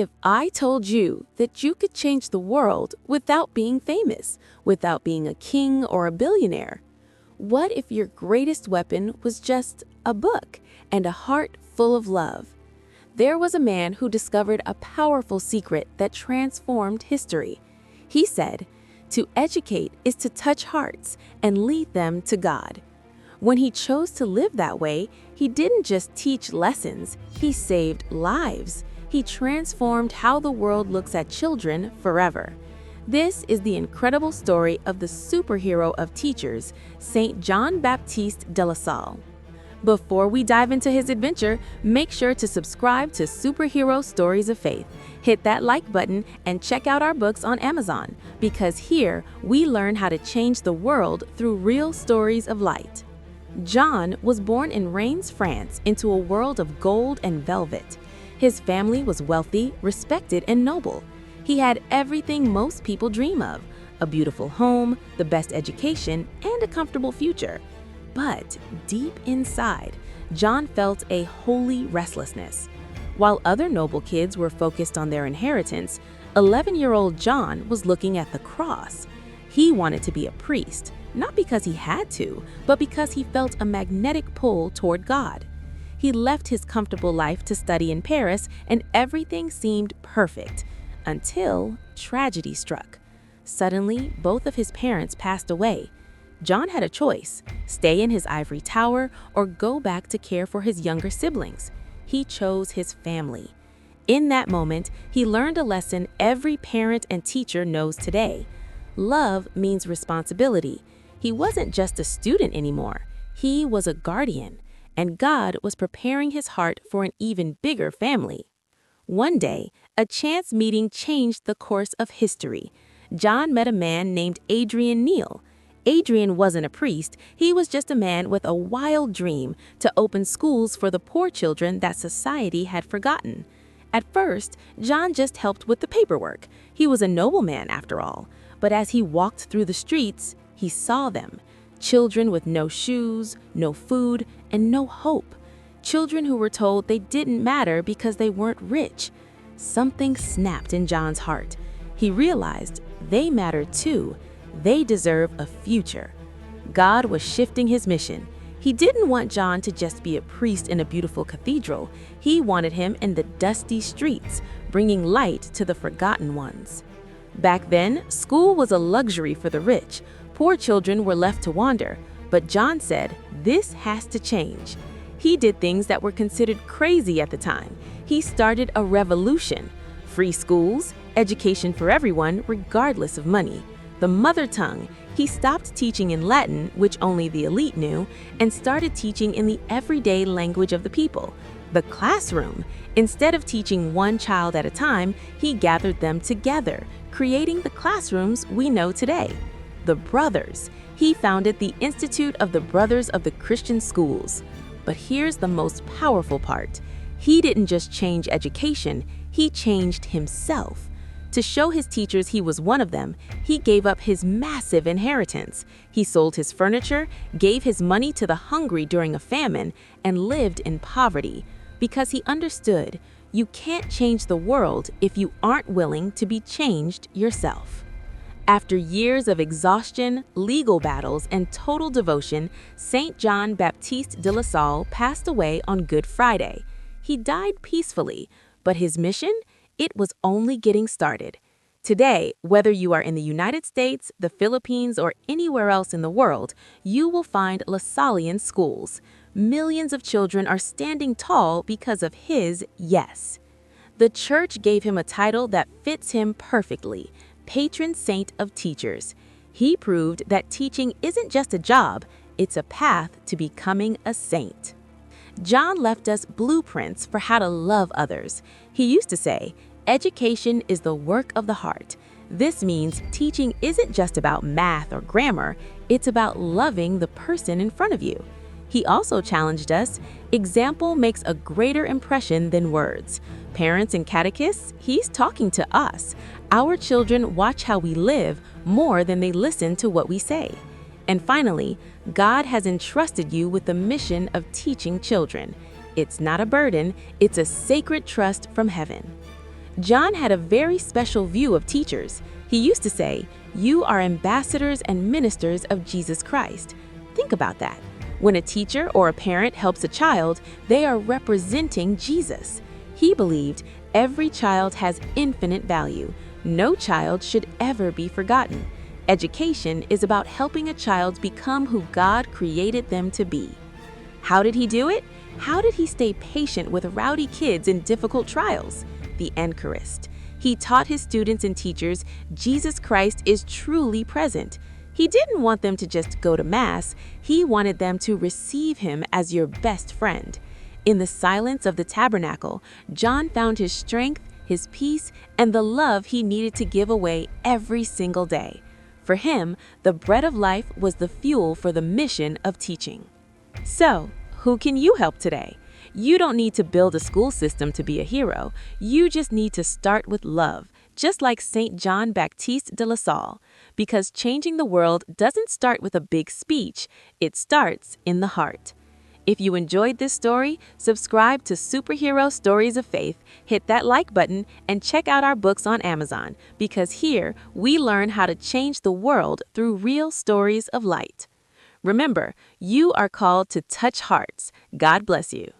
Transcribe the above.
if I told you that you could change the world without being famous, without being a king or a billionaire? What if your greatest weapon was just a book and a heart full of love? There was a man who discovered a powerful secret that transformed history. He said, "To educate is to touch hearts and lead them to God." When he chose to live that way, he didn't just teach lessons, he saved lives. He transformed how the world looks at children forever. This is the incredible story of the superhero of teachers, Saint John Baptiste de La Salle. Before we dive into his adventure, make sure to subscribe to Superhero Stories of Faith. Hit that like button and check out our books on Amazon, because here we learn how to change the world through real stories of light. John was born in Reims, France, into a world of gold and velvet. His family was wealthy, respected, and noble. He had everything most people dream of: a beautiful home, the best education, and a comfortable future. But deep inside, John felt a holy restlessness. While other noble kids were focused on their inheritance, 11-year-old John was looking at the cross. He wanted to be a priest, not because he had to, but because he felt a magnetic pull toward God. He left his comfortable life to study in Paris, and everything seemed perfect, until tragedy struck. Suddenly, both of his parents passed away. John had a choice: stay in his ivory tower or go back to care for his younger siblings. He chose his family. In that moment, he learned a lesson every parent and teacher knows today. Love means responsibility. He wasn't just a student anymore. He was a guardian, and God was preparing his heart for an even bigger family. One day, a chance meeting changed the course of history. John met a man named Adrian Neal. Adrian wasn't a priest, he was just a man with a wild dream to open schools for the poor children that society had forgotten. At first, John just helped with the paperwork. He was a nobleman after all. But as he walked through the streets, he saw them. Children with no shoes, no food, and no hope. Children who were told they didn't matter because they weren't rich. Something snapped in John's heart. He realized they mattered too. They deserve a future. God was shifting his mission. He didn't want John to just be a priest in a beautiful cathedral. He wanted him in the dusty streets, bringing light to the forgotten ones. Back then, school was a luxury for the rich. Poor children were left to wander. But John said, this has to change. He did things that were considered crazy at the time. He started a revolution. Free schools, education for everyone, regardless of money. The mother tongue. He stopped teaching in Latin, which only the elite knew, and started teaching in the everyday language of the people. The classroom. Instead of teaching one child at a time, he gathered them together, creating the classrooms we know today. The brothers. He founded the Institute of the Brothers of the Christian Schools. But here's the most powerful part. He didn't just change education, he changed himself. To show his teachers he was one of them, he gave up his massive inheritance. He sold his furniture, gave his money to the hungry during a famine, and lived in poverty. Because he understood, you can't change the world if you aren't willing to be changed yourself. After years of exhaustion, legal battles, and total devotion, Saint John Baptiste de La Salle passed away on Good Friday. He died peacefully, but his mission? It was only getting started. Today, whether you are in the United States, the Philippines, or anywhere else in the world, you will find Lasallian schools. Millions of children are standing tall because of his yes. The church gave him a title that fits him perfectly: Patron Saint of Teachers. He proved that teaching isn't just a job, it's a path to becoming a saint. John left us blueprints for how to love others. He used to say, education is the work of the heart. This means teaching isn't just about math or grammar, it's about loving the person in front of you. He also challenged us, example makes a greater impression than words. Parents and catechists, he's talking to us. Our children watch how we live more than they listen to what we say. And finally, God has entrusted you with the mission of teaching children. It's not a burden, it's a sacred trust from heaven. John had a very special view of teachers. He used to say, "You are ambassadors and ministers of Jesus Christ." Think about that. When a teacher or a parent helps a child, they are representing Jesus. He believed every child has infinite value. No child should ever be forgotten. Education is about helping a child become who God created them to be. How did he do it? How did he stay patient with rowdy kids in difficult trials? The Eucharist. He taught his students and teachers Jesus Christ is truly present. He didn't want them to just go to Mass. He wanted them to receive him as your best friend. In the silence of the tabernacle, John found his strength, his peace, and the love he needed to give away every single day. For him, the bread of life was the fuel for the mission of teaching. So, who can you help today? You don't need to build a school system to be a hero. You just need to start with love, just like St. John Baptist de La Salle. Because changing the world doesn't start with a big speech, it starts in the heart. If you enjoyed this story, subscribe to Superhero Stories of Faith, hit that like button, and check out our books on Amazon, because here we learn how to change the world through real stories of light. Remember, you are called to touch hearts. God bless you.